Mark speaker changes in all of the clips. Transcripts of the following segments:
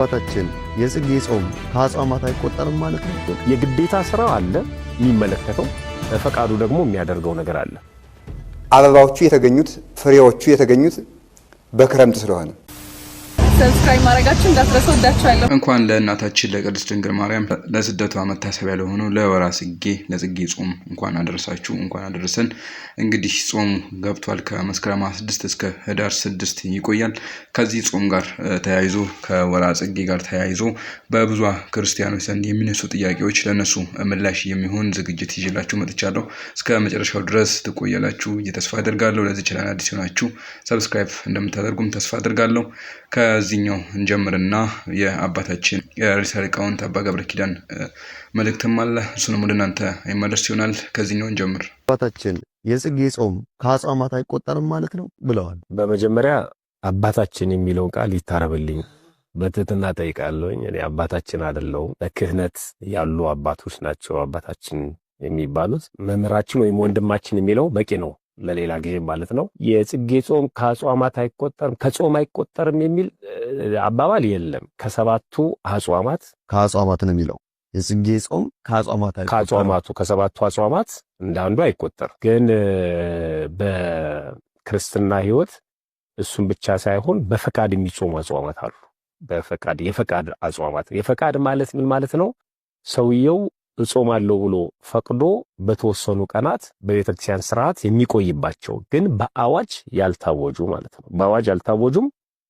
Speaker 1: አባታችን የጽጌ ጾም ከአጽዋማት አይቆጠርም ማለት ነው?
Speaker 2: የግዴታ ስራ አለ የሚመለከተው፣ ፈቃዱ ደግሞ የሚያደርገው ነገር አለ።
Speaker 3: አበባዎቹ የተገኙት ፍሬዎቹ የተገኙት በክረምት ስለሆነ
Speaker 4: ሰብስክራይብ ማድረጋችሁ እንዳትረሱ። ወዳችኋለሁ።
Speaker 5: እንኳን ለእናታችን ለቅድስት ድንግል ማርያም ለስደቷ መታሰቢያ ለሆነው ለወርኃ ጽጌ ለጽጌ ጾም እንኳን አደረሳችሁ፣ እንኳን አደረሰን። እንግዲህ ጾሙ ገብቷል። ከመስከረም 6 እስከ ህዳር 6 ይቆያል። ከዚህ ጾም ጋር ተያይዞ ከወርኃ ጽጌ ጋር ተያይዞ በብዙ ክርስቲያኖች ዘንድ የሚነሱ ጥያቄዎች ለነሱ ምላሽ የሚሆን ዝግጅት ይዤላችሁ መጥቻለሁ። እስከ መጨረሻው ድረስ ትቆያላችሁ ተስፋ አደርጋለሁ። ለዚህ ቻናል አዲስ ሆናችሁ ሰብስክራይብ እንደምታደርጉም ተስፋ አደርጋለሁ። ከዚህኛው እንጀምርና የአባታችን የርዕሰ ሊቃውንት አባ ገብረ ኪዳን መልእክትም አለ። እሱንም ወደ እናንተ የማደርስ ይሆናል። ከዚህኛው እንጀምር።
Speaker 1: አባታችን የጽጌ ጾም ከአጽዋማት አይቆጠርም ማለት ነው ብለዋል።
Speaker 2: በመጀመሪያ አባታችን የሚለውን ቃል ይታረብልኝ በትህትና ጠይቃለሁኝ። እኔ አባታችን አይደለሁም። በክህነት ያሉ አባቶች ናቸው አባታችን የሚባሉት። መምህራችን ወይም ወንድማችን የሚለው በቂ ነው ለሌላ ጊዜ ማለት ነው። የጽጌ ጾም ከአጽዋማት አይቆጠርም ከጾም አይቆጠርም የሚል አባባል የለም። ከሰባቱ አጽዋማት
Speaker 1: ከአጽዋማት ነው የሚለው። የጽጌ ጾም ከአጽዋማት አይቆጠርም፣
Speaker 2: ከሰባቱ አጽዋማት እንዳንዱ አይቆጠር። ግን በክርስትና ሕይወት እሱም ብቻ ሳይሆን በፈቃድ የሚጾሙ አጽዋማት አሉ። የፈቃድ አጽዋማት። የፈቃድ ማለት ምን ማለት ነው? ሰውየው እጾማለሁ ብሎ ፈቅዶ በተወሰኑ ቀናት በቤተክርስቲያን ስርዓት የሚቆይባቸው ግን በአዋጅ ያልታወጁ ማለት ነው። በአዋጅ ያልታወጁም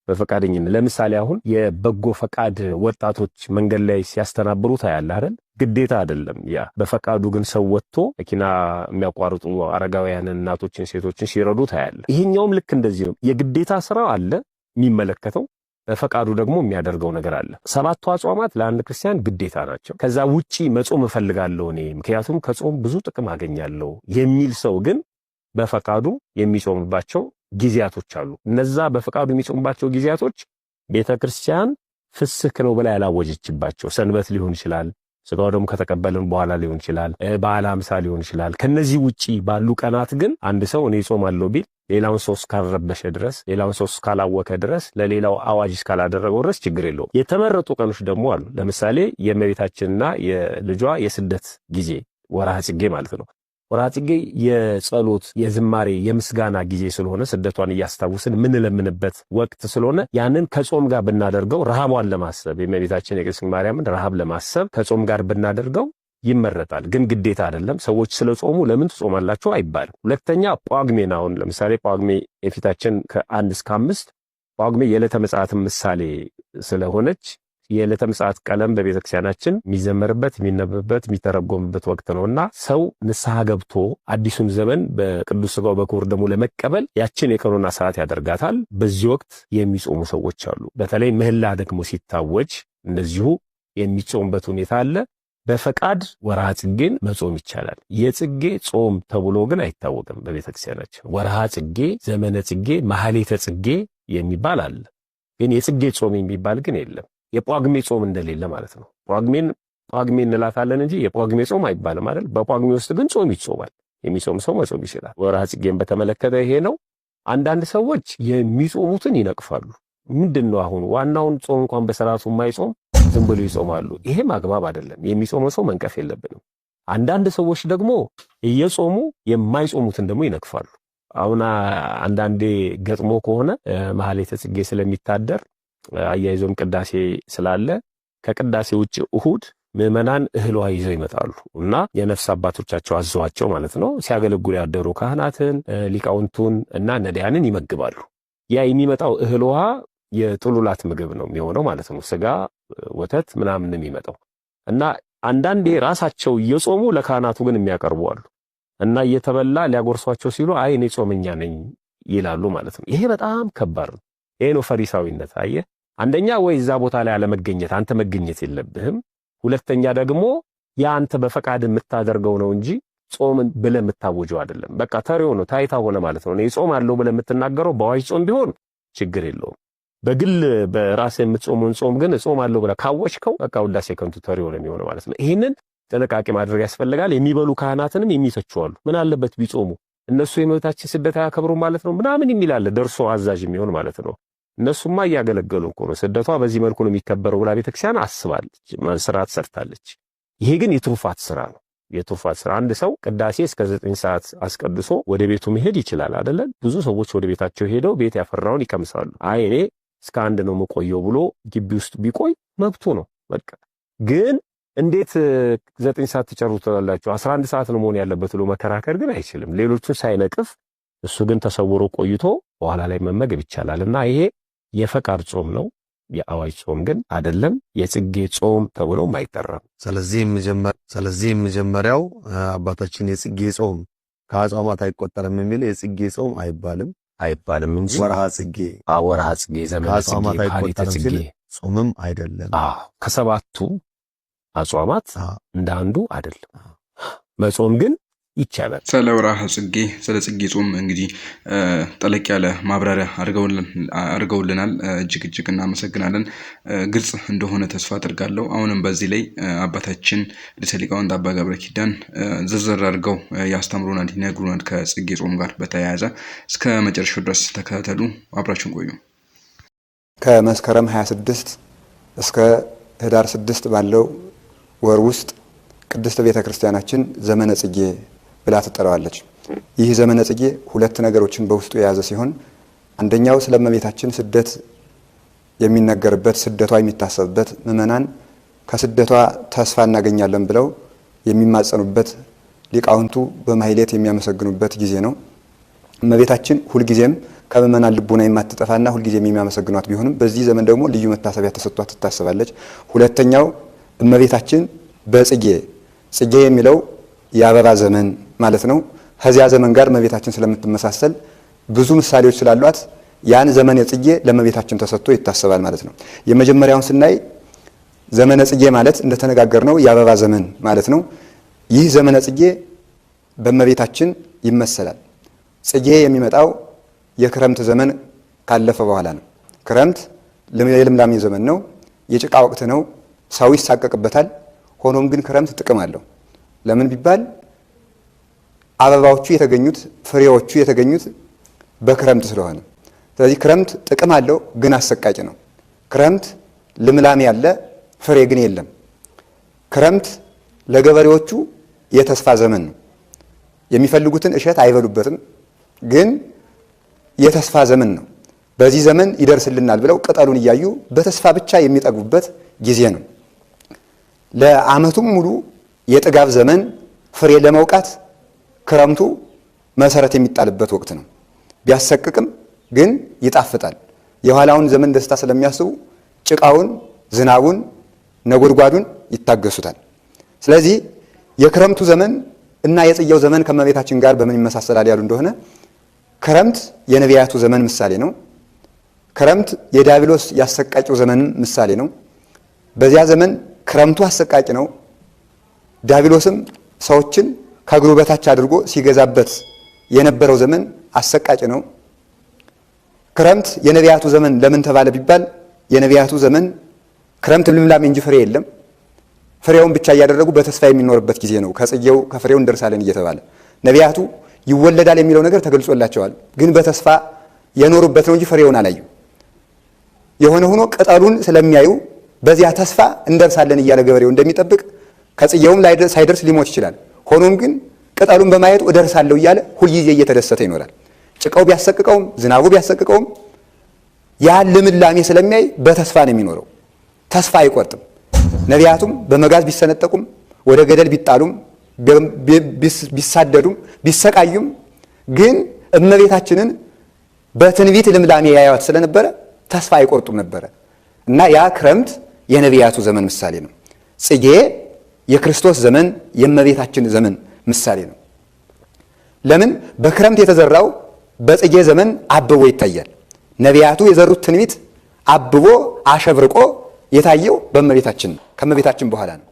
Speaker 2: በፈቃደኝነት። ለምሳሌ አሁን የበጎ ፈቃድ ወጣቶች መንገድ ላይ ሲያስተናብሩ ታያለህ አይደል? ግዴታ አይደለም ያ። በፈቃዱ ግን ሰው ወጥቶ መኪና የሚያቋርጡ አረጋውያንን፣ እናቶችን፣ ሴቶችን ሲረዱ ታያለህ። ይሄኛውም ልክ እንደዚህ ነው። የግዴታ ስራ አለ የሚመለከተው፣ በፈቃዱ ደግሞ የሚያደርገው ነገር አለ። ሰባቱ አጽዋማት ለአንድ ክርስቲያን ግዴታ ናቸው። ከዛ ውጪ መጾም እፈልጋለሁ እኔ ምክንያቱም ከጾም ብዙ ጥቅም አገኛለሁ የሚል ሰው ግን በፈቃዱ የሚጾምባቸው ጊዜያቶች አሉ። እነዛ በፈቃዱ የሚጾምባቸው ጊዜያቶች ቤተክርስቲያን ፍስክ ነው ብላ ያላወጀችባቸው፣ ሰንበት ሊሆን ይችላል፣ ስጋው ደግሞ ከተቀበልን በኋላ ሊሆን ይችላል፣ በዓለ ሃምሳ ሊሆን ይችላል። ከነዚህ ውጪ ባሉ ቀናት ግን አንድ ሰው እኔ ጾማለሁ ቢል ሌላውን ሰው እስካልረበሸ ድረስ፣ ሌላውን ሰው እስካላወከ ድረስ፣ ለሌላው አዋጅ እስካላደረገው ድረስ ችግር የለውም። የተመረጡ ቀኖች ደግሞ አሉ። ለምሳሌ የእመቤታችንና የልጇ የስደት ጊዜ ወርኃ ጽጌ ማለት ነው። ወርኃ ጽጌ የጸሎት፣ የዝማሬ፣ የምስጋና ጊዜ ስለሆነ ስደቷን እያስታወስን የምንለምንበት ወቅት ስለሆነ ያንን ከጾም ጋር ብናደርገው ረሃቧን ለማሰብ የእመቤታችን የቅድስት ማርያምን ረሃብ ለማሰብ ከጾም ጋር ብናደርገው ይመረጣል። ግን ግዴታ አይደለም። ሰዎች ስለጾሙ ለምን ትጾማላችሁ አይባልም። ሁለተኛ ጳጉሜን፣ አሁን ለምሳሌ ጳጉሜ የፊታችን ከ1 እስከ 5 ጳጉሜ የዕለተ ምጽአት ምሳሌ ስለሆነች የዕለተ ምጽአት ቀለም በቤተክርስቲያናችን የሚዘመርበት፣ የሚነበብበት፣ የሚተረጎምበት ወቅት ነውና ሰው ንስሐ ገብቶ አዲሱን ዘመን በቅዱስ ሥጋው በክቡር ደሙ ለመቀበል ያችን የቀኖና ሰዓት ያደርጋታል። በዚህ ወቅት የሚጾሙ ሰዎች አሉ። በተለይ ምህላ ደግሞ ሲታወጅ እንደዚሁ የሚጾምበት ሁኔታ አለ። በፈቃድ ወርኃ ጽጌን መጾም ይቻላል። የጽጌ ጾም ተብሎ ግን አይታወቅም በቤተክርስቲያናችን። ወርኃ ጽጌ፣ ዘመነ ጽጌ፣ ማህሌተ ጽጌ የሚባል አለ። ግን የጽጌ ጾም የሚባል ግን የለም። የጳጉሜ ጾም እንደሌለ ማለት ነው። ጳጉሜ እንላታለን እንጂ የጳጉሜ ጾም አይባልም አይደል? በጳጉሜ ውስጥ ግን ጾም ይጾማል። የሚጾም ሰው መጾም ይችላል። ወርኃ ጽጌን በተመለከተ ይሄ ነው። አንዳንድ ሰዎች የሚጾሙትን ይነቅፋሉ። ምንድነው አሁን ዋናውን ጾም እንኳን በሰራቱ የማይጾም ዝም ብሎ ይጾማሉ። ይሄም አግባብ አይደለም። የሚጾመው ሰው መንቀፍ የለብንም። አንዳንድ ሰዎች ደግሞ እየጾሙ የማይጾሙትን ደግሞ ይነቅፋሉ። አሁን አንዳንዴ ገጥሞ ከሆነ ማህሌተ ጽጌ ስለሚታደር አያይዞም ቅዳሴ ስላለ ከቅዳሴ ውጭ እሁድ ምዕመናን እህል ውሃ ይዘው ይመጣሉ እና የነፍስ አባቶቻቸው አዘዋቸው ማለት ነው ሲያገለግሉ ያደሩ ካህናትን፣ ሊቃውንቱን እና ነዳያንን ይመግባሉ። ያ የሚመጣው እህል ውሃ የጥሉላት ምግብ ነው የሚሆነው ማለት ነው። ስጋ፣ ወተት ምናምን የሚመጣው እና አንዳንዴ ራሳቸው እየጾሙ ለካህናቱ ግን የሚያቀርቡ አሉ እና እየተበላ ሊያጎርሷቸው ሲሉ አይ እኔ ጾመኛ ነኝ ይላሉ ማለት ነው። ይሄ በጣም ከባድ ነው። ይሄ ነው ፈሪሳዊነት። አየህ፣ አንደኛ ወይ እዛ ቦታ ላይ አለመገኘት፣ አንተ መገኘት የለብህም። ሁለተኛ ደግሞ ያ አንተ በፈቃድ የምታደርገው ነው እንጂ ጾምን ብለህ የምታወጀው አይደለም። በቃ ተሪው ነው፣ ታይታ ሆነ ማለት ነው። እኔ ጾማለሁ ብለህ የምትናገረው በአዋጅ ጾም ቢሆን ችግር የለውም። በግል በራስህ የምትጾመውን ጾም ግን ጾማለሁ ብለህ ካወጅከው በቃ ውዳሴ ከንቱ ተሪው ነው የሚሆነው ማለት ነው። ይሄንን ጥንቃቄ ማድረግ ያስፈልጋል። የሚበሉ ካህናትንም የሚተቹ አሉ። ምን አለበት ቢጾሙ፣ እነሱ የእመቤታችን ስደት አያከብሩ ማለት ነው ምናምን የሚል አለ፣ ደርሶ አዛዥ የሚሆን ማለት ነው። እነሱማ እያገለገሉ እኮ ነው። ስደቷ በዚህ መልኩ ነው የሚከበረው ብላ ቤተክርስቲያን አስባለች፣ መስራት ሰርታለች። ይሄ ግን የትሩፋት ስራ ነው። የትሩፋት ስራ አንድ ሰው ቅዳሴ እስከ 9 ሰዓት አስቀድሶ ወደ ቤቱ መሄድ ይችላል አይደለ? ብዙ ሰዎች ወደ ቤታቸው ሄደው ቤት ያፈራውን ይከምሳሉ። አይ እኔ እስከ 1 ነው የምቆየው ብሎ ግቢ ውስጥ ቢቆይ መብቱ ነው። በቃ ግን እንዴት 9 ሰዓት ትጨርሱታላችሁ 11 ሰዓት ነው መሆን ያለበት ብሎ መከራከር ግን አይችልም። ሌሎቹን ሳይነቅፍ እሱ ግን ተሰውሮ ቆይቶ በኋላ ላይ መመገብ ይቻላልና ይሄ የፈቃድ ጾም ነው። የአዋጅ ጾም ግን አይደለም። የጽጌ ጾም ተብሎም አይጠራም።
Speaker 1: ስለዚህ መጀመሪያው አባታችን የጽጌ ጾም ከአጽዋማት አይቆጠርም የሚል የጽጌ ጾም አይባልም እንጂ ወርሃ ጽጌ ዘመነ ጽጌ ካሊተ ጽጌ ጾምም አይደለም።
Speaker 2: ከሰባቱ አጽዋማት እንዳንዱ አይደለም። መጾም ግን ይቻላል።
Speaker 5: ስለ ወርሃ ጽጌ ስለ ጽጌ ጾም እንግዲህ ጠለቅ ያለ ማብራሪያ አድርገውልናል። እጅግ እናመሰግናለን። ግልጽ እንደሆነ ተስፋ አድርጋለሁ። አሁንም በዚህ ላይ አባታችን ርዕሰ ሊቃውንት አባ ገብረ ኪዳን ዝርዝር አድርገው ያስተምሩናል፣ ይነግሩናል። ከጽጌ ጾም ጋር በተያያዘ እስከ መጨረሻው ድረስ ተከታተሉ፣ አብራችሁን ቆዩ።
Speaker 3: ከመስከረም 26 እስከ ህዳር 6 ባለው ወር ውስጥ ቅድስት ቤተክርስቲያናችን ዘመነ ጽጌ ብላ ትጠራዋለች። ይህ ዘመነ ጽጌ 2 ነገሮችን በውስጡ የያዘ ሲሆን አንደኛው ስለ እመቤታችን ስደት የሚነገርበት፣ ስደቷ የሚታሰብበት፣ ምዕመናን ከስደቷ ተስፋ እናገኛለን ብለው የሚማጸኑበት፣ ሊቃውንቱ በማህሌት የሚያመሰግኑበት ጊዜ ነው። እመቤታችን ሁልጊዜም ከምዕመናን ልቡና የማትጠፋና ሁልጊዜም የሚያመሰግኗት ቢሆንም በዚህ ዘመን ደግሞ ልዩ መታሰቢያ ተሰጥቷት ትታሰባለች። ሁለተኛው እመቤታችን በጽጌ የሚለው የአበባ ዘመን ማለት ነው። ከዚያ ዘመን ጋር እመቤታችን ስለምትመሳሰል ብዙ ምሳሌዎች ስላሏት ያን ዘመን የጽጌ ለእመቤታችን ተሰጥቶ ይታሰባል ማለት ነው። የመጀመሪያውን ስናይ ዘመነ ጽጌ ማለት እንደተነጋገርነው የአበባ ዘመን ማለት ነው። ይህ ዘመነ ጽጌ በእመቤታችን ይመሰላል። ጽጌ የሚመጣው የክረምት ዘመን ካለፈ በኋላ ነው። ክረምት የልምላሜ ዘመን ነው፣ የጭቃ ወቅት ነው፣ ሰው ይሳቀቅበታል። ሆኖም ግን ክረምት ጥቅም አለው። ለምን ቢባል አበባዎቹ የተገኙት ፍሬዎቹ የተገኙት በክረምት ስለሆነ፣ ስለዚህ ክረምት ጥቅም አለው፣ ግን አሰቃቂ ነው። ክረምት ልምላሜ ያለ ፍሬ ግን የለም። ክረምት ለገበሬዎቹ የተስፋ ዘመን ነው። የሚፈልጉትን እሸት አይበሉበትም፣ ግን የተስፋ ዘመን ነው። በዚህ ዘመን ይደርስልናል ብለው ቅጠሉን እያዩ በተስፋ ብቻ የሚጠግቡበት ጊዜ ነው። ለዓመቱም ሙሉ የጥጋብ ዘመን ፍሬ ለመውቃት ክረምቱ መሰረት የሚጣልበት ወቅት ነው። ቢያሰቅቅም ግን ይጣፍጣል። የኋላውን ዘመን ደስታ ስለሚያስቡ ጭቃውን፣ ዝናቡን፣ ነጎድጓዱን ይታገሱታል። ስለዚህ የክረምቱ ዘመን እና የጽጌው ዘመን ከእመቤታችን ጋር በምን ይመሳሰላል ያሉ እንደሆነ ክረምት የነቢያቱ ዘመን ምሳሌ ነው። ክረምት የዲያብሎስ ያሰቃቂው ዘመን ምሳሌ ነው። በዚያ ዘመን ክረምቱ አሰቃቂ ነው። ዲያብሎስም ሰዎችን ከእግሩ በታች አድርጎ ሲገዛበት የነበረው ዘመን አሰቃቂ ነው። ክረምት የነቢያቱ ዘመን ለምን ተባለ ቢባል የነቢያቱ ዘመን ክረምት ልምላሜ እንጂ ፍሬ የለም። ፍሬውን ብቻ እያደረጉ በተስፋ የሚኖርበት ጊዜ ነው። ከጽጌው ከፍሬው እንደርሳለን እየተባለ ነቢያቱ ይወለዳል የሚለው ነገር ተገልጾላቸዋል። ግን በተስፋ የኖሩበት ነው እንጂ ፍሬውን አላዩ። የሆነ ሆኖ ቅጠሉን ስለሚያዩ በዚያ ተስፋ እንደርሳለን እያለ ገበሬው እንደሚጠብቅ ከጽጌውም ሳይደርስ ሊሞት ይችላል። ሆኖም ግን ቅጠሉን በማየቱ እደርሳለሁ እያለ ሁልጊዜ እየተደሰተ ይኖራል። ጭቃው ቢያሰቅቀውም ዝናቡ ቢያሰቅቀውም ያ ልምላሜ ስለሚያይ በተስፋ ነው የሚኖረው። ተስፋ አይቆርጥም። ነቢያቱም በመጋዝ ቢሰነጠቁም ወደ ገደል ቢጣሉም ቢሳደዱም ቢሰቃዩም ግን እመቤታችንን በትንቢት ልምላሜ ያያዋት ስለነበረ ተስፋ አይቆርጡም ነበረ እና ያ ክረምት የነቢያቱ ዘመን ምሳሌ ነው። ጽጌ የክርስቶስ ዘመን የእመቤታችን ዘመን ምሳሌ ነው። ለምን በክረምት የተዘራው በጽጌ ዘመን አብቦ ይታያል። ነቢያቱ የዘሩት ትንቢት አብቦ አሸብርቆ የታየው በእመቤታችን ከእመቤታችን በኋላ ነው።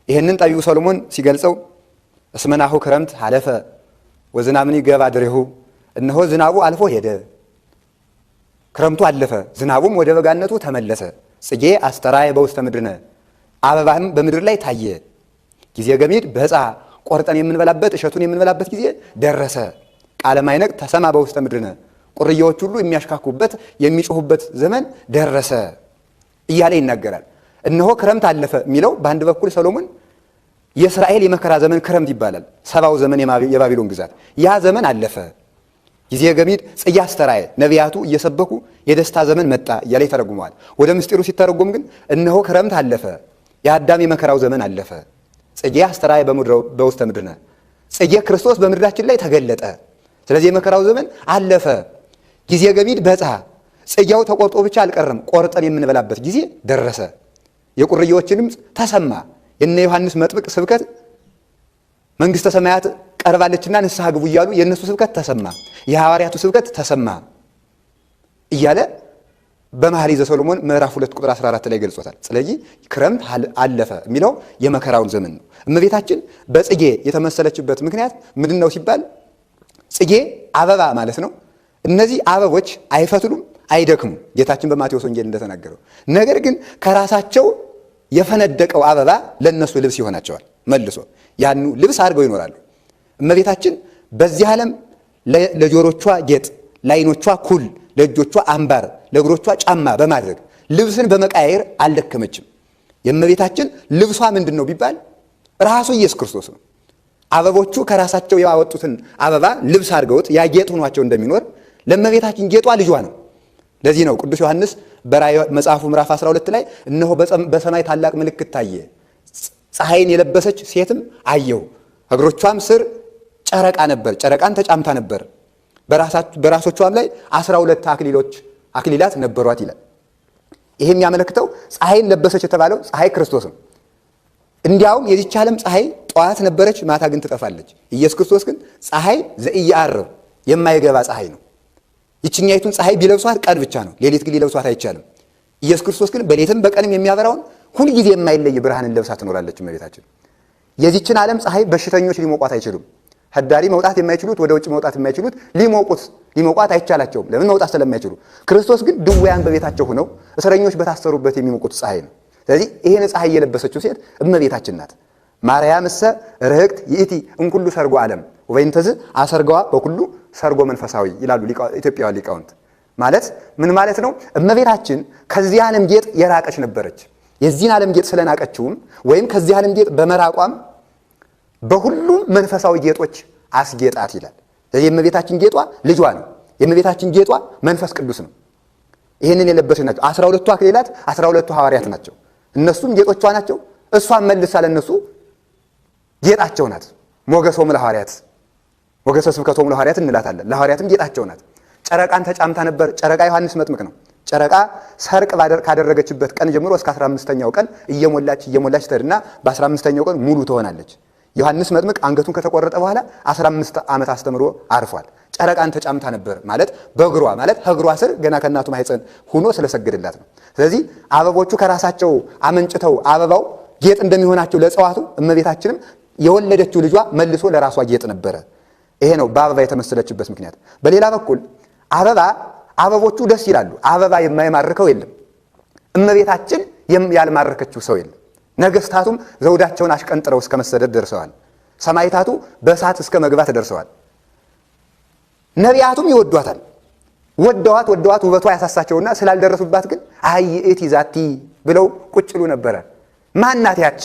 Speaker 3: ይህንን ጠቢቡ ሰሎሞን ሲገልጸው እስመናሁ ክረምት አለፈ ወዝናምን ይገባ ድሬሁ፣ እነሆ ዝናቡ አልፎ ሄደ፣ ክረምቱ አለፈ፣ ዝናቡም ወደ በጋነቱ ተመለሰ። ጽጌ አስተራየ በውስተ ምድርነ፣ አበባም በምድር ላይ ታየ። ጊዜ ገሚድ በፃ፣ ቆርጠን የምንበላበት እሸቱን የምንበላበት ጊዜ ደረሰ። ቃለ ማይነቅ ተሰማ በውስተ ምድርነ፣ ቁርዬዎች ሁሉ የሚያሽካኩበት የሚጮሁበት ዘመን ደረሰ እያለ ይናገራል። እነሆ ክረምት አለፈ የሚለው በአንድ በኩል ሰሎሞን የእስራኤል የመከራ ዘመን ክረምት ይባላል። 70ው ዘመን የባቢሎን ግዛት ያ ዘመን አለፈ። ጊዜ ገሚድ ጽጌ አስተርአየ ነቢያቱ እየሰበኩ የደስታ ዘመን መጣ እያለ ይተረጉመዋል። ወደ ምስጢሩ ሲተረጎም ግን እነሆ ክረምት አለፈ፣ የአዳም የመከራው ዘመን አለፈ። ጽጌ አስተርአየ በውስተ ምድርነ፣ ጽጌ ክርስቶስ በምድራችን ላይ ተገለጠ። ስለዚህ የመከራው ዘመን አለፈ። ጊዜ ገሚድ በጽሐ፣ ጽጌው ተቆርጦ ብቻ አልቀረም፣ ቆርጠን የምንበላበት ጊዜ ደረሰ። የቁርዬዎች ድምፅ ተሰማ። የነ ዮሐንስ መጥምቅ ስብከት መንግሥተ ሰማያት ቀርባለችና ንስሐ ግቡ እያሉ የእነሱ ስብከት ተሰማ፣ የሐዋርያቱ ስብከት ተሰማ እያለ በመኃልየ ዘሰሎሞን ምዕራፍ 2 ቁጥር 14 ላይ ገልጾታል። ስለዚህ ክረምት አለፈ የሚለው የመከራውን ዘመን ነው። እመቤታችን በጽጌ የተመሰለችበት ምክንያት ምንድን ነው ሲባል ጽጌ አበባ ማለት ነው። እነዚህ አበቦች አይፈትሉም፣ አይደክሙም ጌታችን በማቴዎስ ወንጌል እንደተናገረው። ነገር ግን ከራሳቸው የፈነደቀው አበባ ለነሱ ልብስ ይሆናቸዋል። መልሶ ያኑ ልብስ አድርገው ይኖራሉ። እመቤታችን በዚህ ዓለም ለጆሮቿ ጌጥ፣ ለዓይኖቿ ኩል፣ ለእጆቿ አምባር፣ ለእግሮቿ ጫማ በማድረግ ልብስን በመቃየር አልደከመችም። የእመቤታችን ልብሷ ምንድን ነው ቢባል ራሱ ኢየሱስ ክርስቶስ ነው። አበቦቹ ከራሳቸው ያወጡትን አበባ ልብስ አድርገውት ያጌጥ ሆኗቸው እንደሚኖር ለእመቤታችን ጌጧ ልጇ ነው። ለዚህ ነው ቅዱስ ዮሐንስ በራእይ መጽሐፉ ምዕራፍ 12 ላይ እነሆ በሰማይ ታላቅ ምልክት ታየ፣ ፀሐይን የለበሰች ሴትም አየሁ፣ እግሮቿም ስር ጨረቃ ነበር፣ ጨረቃን ተጫምታ ነበር፣ በራሶቿም ላይ 12 አክሊላት ነበሯት ይላል። ይሄ የሚያመለክተው ፀሐይን ለበሰች የተባለው ፀሐይ ክርስቶስ ነው። እንዲያውም የዚች ዓለም ፀሐይ ጠዋት ነበረች፣ ማታ ግን ትጠፋለች። ኢየሱስ ክርስቶስ ግን ፀሐይ ዘኢየዐርብ የማይገባ ፀሐይ ነው። ይችኛይቱን ፀሐይ ቢለብሷት ቀን ብቻ ነው፣ ሌሊት ግን ሊለብሷት አይቻልም። ኢየሱስ ክርስቶስ ግን በሌትም በቀንም የሚያበራውን ሁልጊዜ የማይለይ ብርሃንን ለብሳ ትኖራለች እመቤታችን። የዚችን ዓለም ፀሐይ በሽተኞች ሊሞቋት አይችሉም። ህዳሪ መውጣት የማይችሉት ወደ ውጭ መውጣት የማይችሉት ሊሞቋት አይቻላቸውም። ለምን? መውጣት ስለማይችሉ። ክርስቶስ ግን ድውያን በቤታቸው ሆነው እስረኞች በታሰሩበት የሚሞቁት ፀሐይ ነው። ስለዚህ ይሄን ፀሐይ የለበሰችው ሴት እመቤታችን ናት። ማርያም እሰ ርህቅት ይእቲ እምኩሉ ሰርጎ ዓለም ወበይንተዝ አሰርገዋ በኩሉ ሰርጎ መንፈሳዊ ይላሉ ኢትዮጵያውያን ሊቃውንት። ማለት ምን ማለት ነው? እመቤታችን ከዚህ ዓለም ጌጥ የራቀች ነበረች። የዚህን ዓለም ጌጥ ስለናቀችውም ወይም ከዚህ ዓለም ጌጥ በመራቋም በሁሉም መንፈሳዊ ጌጦች አስጌጣት ይላል። ስለዚህ የእመቤታችን ጌጧ ልጇ ነው። የእመቤታችን ጌጧ መንፈስ ቅዱስ ነው። ይህንን የለበሰች ናቸው 12ቱ አክሊላት፣ 12ቱ ሐዋርያት ናቸው። እነሱም ጌጦቿ ናቸው። እሷም መልሳ ለነሱ ጌጣቸው ናት። ሞገሶም ለሐዋርያት፣ ሞገሰ ስብከቶም ለሐዋርያት እንላታለን። ለሐዋርያትም ጌጣቸው ናት። ጨረቃን ተጫምታ ነበር። ጨረቃ ዮሐንስ መጥምቅ ነው። ጨረቃ ሰርቅ ካደረገችበት ቀን ጀምሮ እስከ 15ኛው ቀን እየሞላች ትሄድና በ15ኛው ቀን ሙሉ ትሆናለች። ዮሐንስ መጥምቅ አንገቱን ከተቆረጠ በኋላ 15 ዓመት አስተምሮ አርፏል። ጨረቃን ተጫምታ ነበር ማለት በእግሯ ማለት ከእግሯ ስር ገና ከእናቱ ማኅፀን ሆኖ ስለሰገደላት ነው። ስለዚህ አበቦቹ ከራሳቸው አመንጭተው አበባው ጌጥ እንደሚሆናቸው ለእጽዋቱ እመቤታችንም የወለደችው ልጇ መልሶ ለራሷ ጌጥ ነበረ። ይሄ ነው በአበባ የተመሰለችበት ምክንያት። በሌላ በኩል አበቦቹ ደስ ይላሉ። አበባ የማይማርከው የለም። እመቤታችን ያልማረከችው ሰው የለም። ነገስታቱም ዘውዳቸውን አሽቀንጥረው እስከ መሰደድ ደርሰዋል። ሰማይታቱ በእሳት እስከ መግባት ደርሰዋል። ነቢያቱም ይወዷታል። ወደዋት ውበቷ ያሳሳቸውና ስላልደረሱባት ግን አይ ዛቲ ብለው ቁጭ ይሉ ነበረ። ማናት ያቺ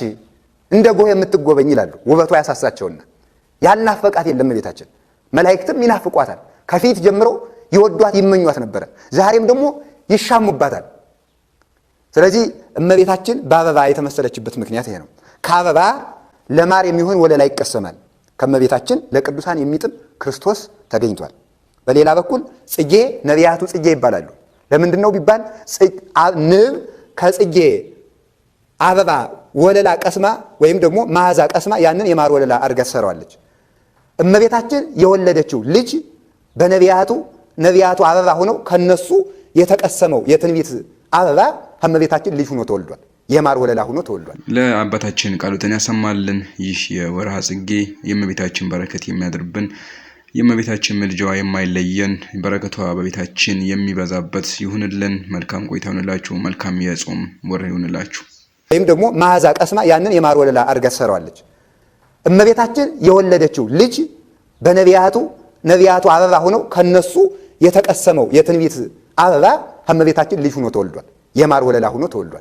Speaker 3: እንደ ጎህ የምትጎበኝ ይላሉ። ውበቷ ያሳሳቸውና ያልናፈቃት የለም እመቤታችን። መላእክትም ይናፍቋታል። ከፊት ጀምሮ ይወዷት ይመኟት ነበረ። ዛሬም ደግሞ ይሻሙባታል። ስለዚህ እመቤታችን በአበባ የተመሰለችበት ምክንያት ይሄ ነው። ከአበባ ለማር የሚሆን ወለላ ይቀሰማል። ከእመቤታችን ለቅዱሳን የሚጥም ክርስቶስ ተገኝቷል። በሌላ በኩል ጽጌ ነቢያቱ ጽጌ ይባላሉ። ለምንድን ነው ቢባል ንብ ከጽጌ አበባ ወለላ ቀስማ ወይም ደግሞ መዓዛ ቀስማ ያንን የማር ወለላ አድርጋ ትሰራዋለች። እመቤታችን የወለደችው ልጅ ነቢያቱ አበባ ሆነው ከነሱ የተቀሰመው የትንቢት አበባ ከእመቤታችን ልጅ ሆኖ ተወልዷል። የማር ወለላ ሆኖ ተወልዷል።
Speaker 5: ለአባታችን ቃሉትን ያሰማልን። ይህ የወርሃ ጽጌ የእመቤታችን በረከት የሚያድርብን የእመቤታችን ምልጃዋ የማይለየን በረከቷ በቤታችን የሚበዛበት ይሁንልን። መልካም ቆይታ ይሁንላችሁ። መልካም የጾም ወር ይሁንላችሁ።
Speaker 3: ወይም ደግሞ መዓዛ ቀስማ ያንን የማር ወለላ አድርጋ ትሰራዋለች። እመቤታችን የወለደችው ልጅ ነቢያቱ አበባ ሆነው ከነሱ የተቀሰመው የትንቢት አበባ እመቤታችን ልጅ ሆኖ ተወልዷል። የማር ወለላ ሆኖ ተወልዷል።